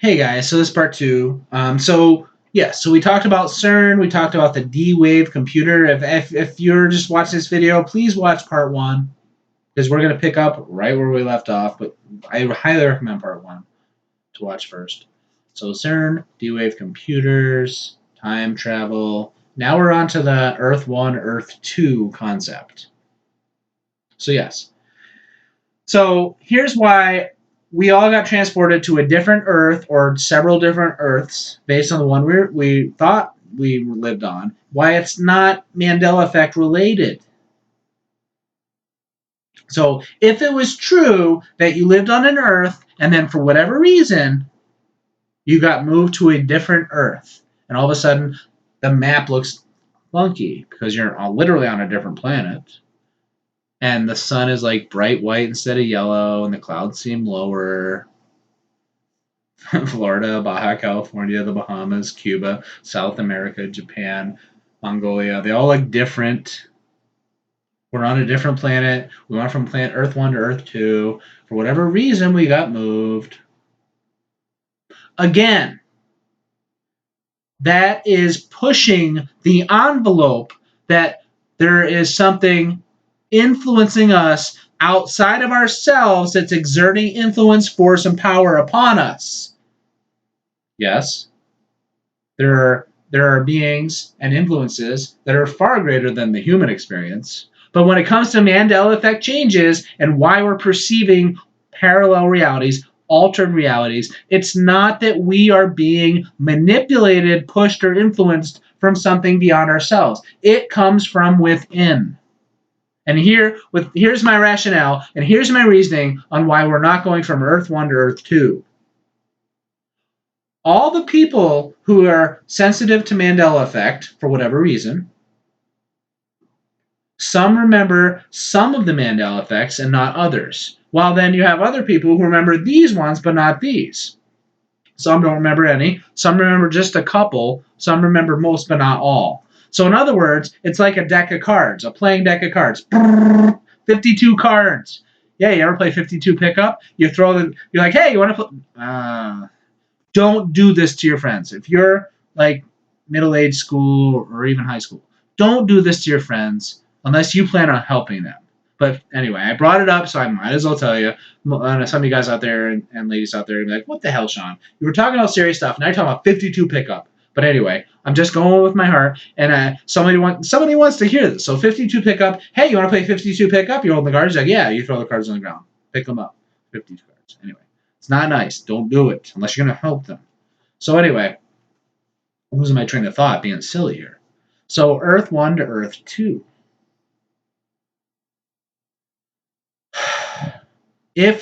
Hey guys, so this is part two. So we talked about CERN, we talked about the D-Wave computer. If you're just watching this video, please watch part one because we're gonna pick up right where we left off. But I highly recommend part one to watch first. So CERN, D-Wave computers, time travel. Now we're on to the Earth 1, Earth 2 concept. So yes. So here's why we all got transported to a different Earth or several different Earths based on the one we thought we lived on. Why it's not Mandela effect related. So if it was true that you lived on an Earth and then for whatever reason you got moved to a different Earth and all of a sudden the map looks funky because you're literally on a different planet. And the sun is like bright white instead of yellow, and the clouds seem lower. Florida, Baja California, the Bahamas, Cuba, South America, Japan, Mongolia, they all look different. We're on a different planet. We went from planet Earth 1 to Earth 2. For whatever reason, we got moved. Again, that is pushing the envelope that there is something influencing us outside of ourselves that's exerting influence, force, and power upon us. Yes, there are beings and influences that are far greater than the human experience. But when it comes to Mandela effect changes and why we're perceiving parallel realities, altered realities, it's not that we are being manipulated, pushed, or influenced from something beyond ourselves. It comes from within. And here's my rationale, and here's my reasoning on why we're not going from Earth 1 to Earth 2. All the people who are sensitive to Mandela effect, for whatever reason, some remember some of the Mandela effects and not others. While then you have other people who remember these ones but not these. Some don't remember any. Some remember just a couple. Some remember most but not all. So in other words, it's like a deck of cards, a playing deck of cards. 52 cards. Yeah, you ever play 52 pickup? You're like, hey, you want to play? Don't do this to your friends. If you're like middle-aged school or even high school, don't do this to your friends unless you plan on helping them. But anyway, I brought it up, so I might as well tell you. Some of you guys out there and ladies out there are like, what the hell, Sean? You were talking about serious stuff, now you're talking about 52 pickup. But anyway, I'm just going with my heart, and somebody wants to hear this. So 52 pickup. Hey, you want to play 52 pickup? You hold the cards. Like, yeah, you throw the cards on the ground, pick them up. 52 cards. Anyway, it's not nice. Don't do it unless you're going to help them. So anyway, losing my train of thought, being silly here. So Earth 1 to Earth 2. If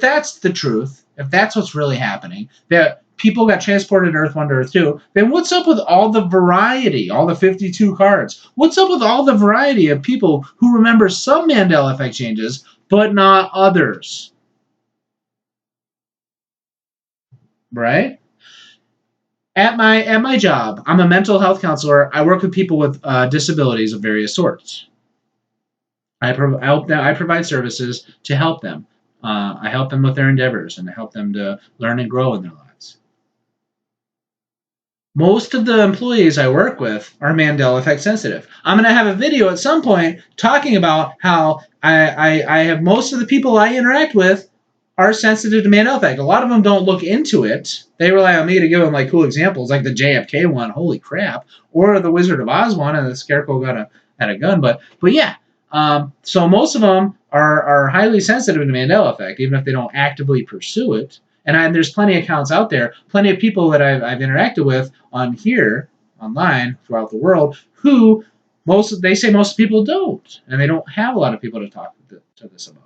that's the truth, if that's what's really happening, that people got transported to Earth 1 to Earth 2, then what's up with all the variety, all the 52 cards? What's up with all the variety of people who remember some Mandela effect changes, but not others? Right? At my job, I'm a mental health counselor. I work with people with disabilities of various sorts. I provide services to help them. I help them with their endeavors and I help them to learn and grow in their lives. Most of the employees I work with are Mandela effect sensitive. I'm going to have a video at some point talking about how I have most of the people I interact with are sensitive to Mandela effect. A lot of them don't look into it. They rely on me to give them like cool examples, like the JFK one, holy crap, or the Wizard of Oz one, and the Scarecrow had a gun. But yeah. So most of them are highly sensitive to Mandela effect, even if they don't actively pursue it. And there's plenty of accounts out there, plenty of people that I've interacted with on here, online, throughout the world, who they say most people don't, and they don't have a lot of people to talk to this about.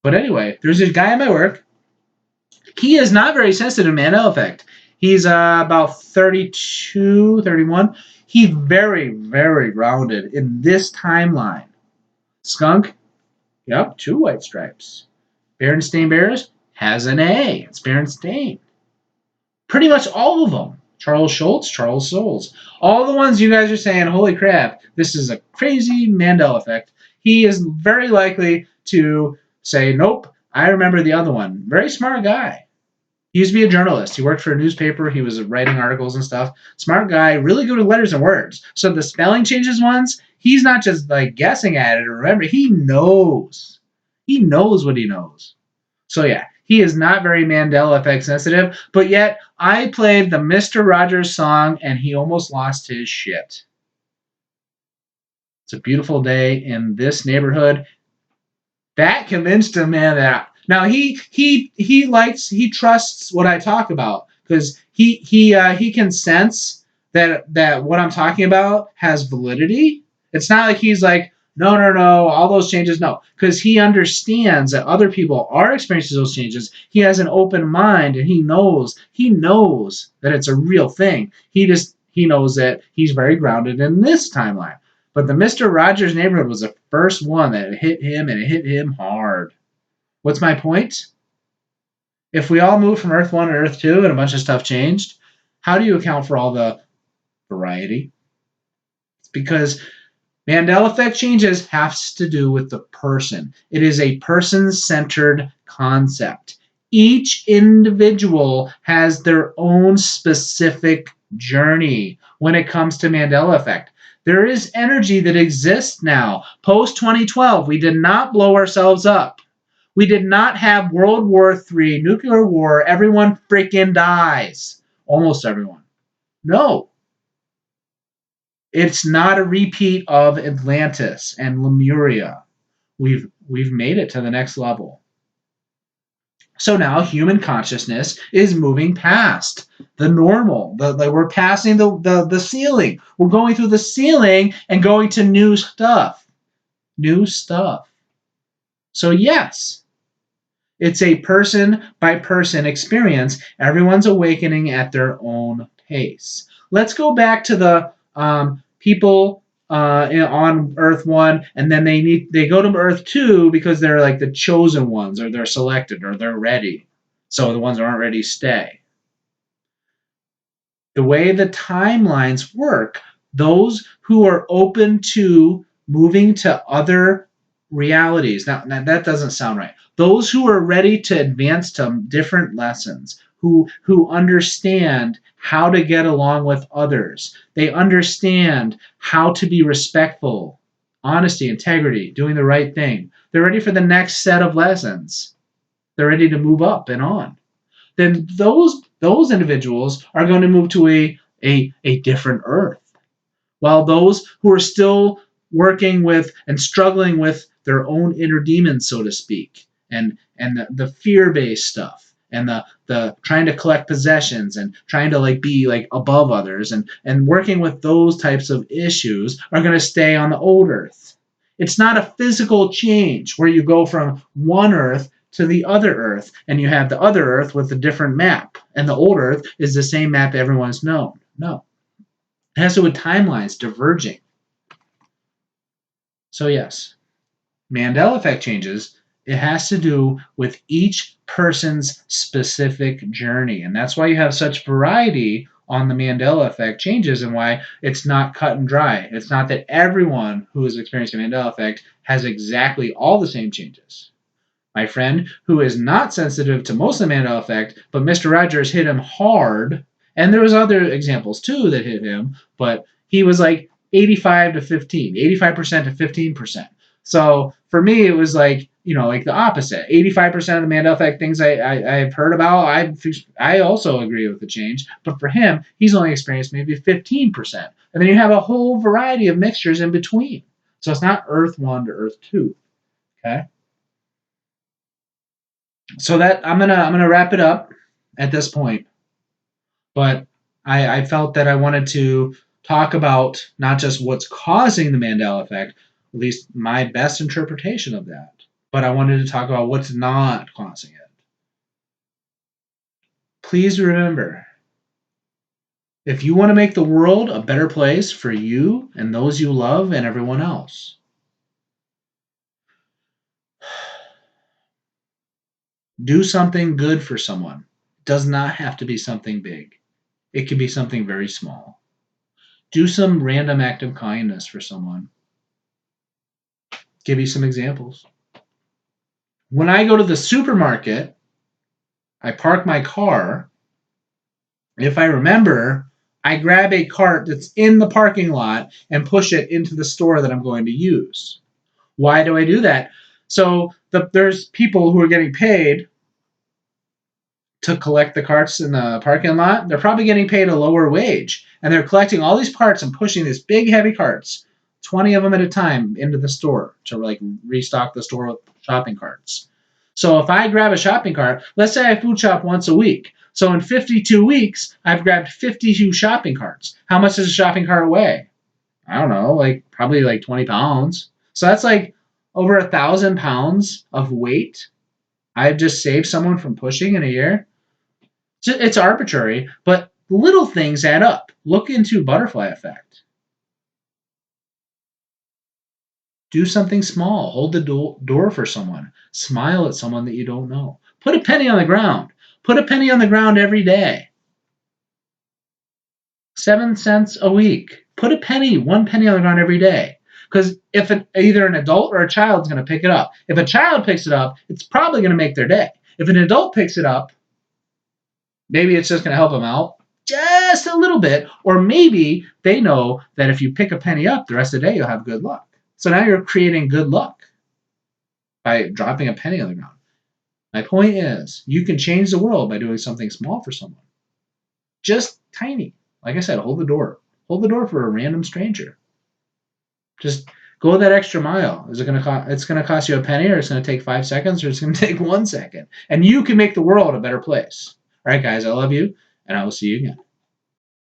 But anyway, there's this guy at my work. He is not very sensitive to Mandela effect. He's about 32, 31. He's very, very grounded in this timeline. Skunk, yep, 2 white stripes. Berenstain Bears has an A. It's Berenstain. Pretty much all of them. Charles Schultz, Charles Soules. All the ones you guys are saying, holy crap, this is a crazy Mandela effect. He is very likely to say, nope, I remember the other one. Very smart guy. He used to be a journalist. He worked for a newspaper. He was writing articles and stuff. Smart guy, really good with letters and words. So the spelling changes ones, he's not just like guessing at it or remember. He knows. He knows what he knows. So yeah, he is not very Mandela effect sensitive. But yet, I played the Mister Rogers song and he almost lost his shit. It's a beautiful day in this neighborhood. That convinced him, man. That now he trusts what I talk about because he can sense that what I'm talking about has validity. It's not like he's like no all those changes no because he understands that other people are experiencing those changes. He has an open mind and he knows that it's a real thing. He knows that he's very grounded in this timeline. But the Mister Rogers neighborhood was the first one that hit him, and it hit him hard. What's my point? If we all moved from Earth 1 to Earth 2 and a bunch of stuff changed, how do you account for all the variety? It's because Mandela effect changes has to do with the person. It is a person-centered concept. Each individual has their own specific journey when it comes to Mandela effect. There is energy that exists now. Post 2012, we did not blow ourselves up. We did not have World War III, nuclear war, everyone freaking dies. Almost everyone. No. It's not a repeat of Atlantis and Lemuria. We've made it to the next level. So now human consciousness is moving past the normal. We're passing the ceiling. We're going through the ceiling and going to new stuff. New stuff. So yes, it's a person by person experience. Everyone's awakening at their own pace. Let's go back to the people on Earth 1, and then they go to Earth 2 because they're like the chosen ones, or they're selected, or they're ready. So the ones that aren't ready stay. The way the timelines work, those who are open to moving to other realities. Now that doesn't sound right. Those who are ready to advance to different lessons, who understand how to get along with others. They understand how to be respectful, honesty, integrity, doing the right thing. They're ready for the next set of lessons. They're ready to move up and on. Then those individuals are going to move to a different earth. While those who are still working with and struggling with their own inner demons, so to speak, and the fear-based stuff, and the trying to collect possessions and trying to like be like above others and working with those types of issues are going to stay on the old earth. It's not a physical change where you go from one earth to the other earth and you have the other earth with a different map and the old earth is the same map everyone's known. No. It has to do with timelines diverging. So yes, Mandela effect changes. It has to do with each person's specific journey. And that's why you have such variety on the Mandela effect changes and why it's not cut and dry. It's not that everyone who is experiencing Mandela effect has exactly all the same changes. My friend who is not sensitive to most of the Mandela effect, but Mr. Rogers hit him hard, and there was other examples too that hit him, but he was like 85 to 15, 85% to 15%. So for me, it was like, like the opposite. 85% of the Mandela effect things I've heard about, I also agree with the change. But for him, he's only experienced maybe 15%. And then you have a whole variety of mixtures in between. So it's not Earth 1 to Earth 2. Okay? So that I'm gonna wrap it up at this point. But I felt that I wanted to talk about not just what's causing the Mandela effect, at least my best interpretation of that, but I wanted to talk about what's not causing it. Please remember, if you want to make the world a better place for you and those you love and everyone else, do something good for someone. It does not have to be something big. It can be something very small. Do some random act of kindness for someone. Give you some examples. When I go to the supermarket, I park my car. If I remember, I grab a cart that's in the parking lot and push it into the store that I'm going to use. Why do I do that? So there's people who are getting paid to collect the carts in the parking lot. They're probably getting paid a lower wage, and they're collecting all these parts and pushing these big heavy carts, 20 of them at a time, into the store to like restock the store with shopping carts. So if I grab a shopping cart, let's say I food shop once a week. So in 52 weeks, I've grabbed 52 shopping carts. How much does a shopping cart weigh? I don't know, like probably like 20 pounds. So that's like over 1,000 pounds of weight I've just saved someone from pushing in a year. It's arbitrary, but little things add up. Look into butterfly effect. Do something small. Hold the door for someone. Smile at someone that you don't know. Put a penny on the ground. Put a penny on the ground every day. 7 cents a week. Put a penny, 1 penny on the ground every day. Because if either an adult or a child is going to pick it up. If a child picks it up, it's probably going to make their day. If an adult picks it up, maybe it's just going to help them out just a little bit. Or maybe they know that if you pick a penny up the rest of the day, you'll have good luck. So now you're creating good luck by dropping a penny on the ground. My point is, you can change the world by doing something small for someone. Just tiny. Like I said, hold the door. Hold the door for a random stranger. Just go that extra mile. Is it going to it's going to cost you a penny, or it's going to take 5 seconds, or it's going to take 1 second? And you can make the world a better place. All right, guys, I love you, and I will see you again.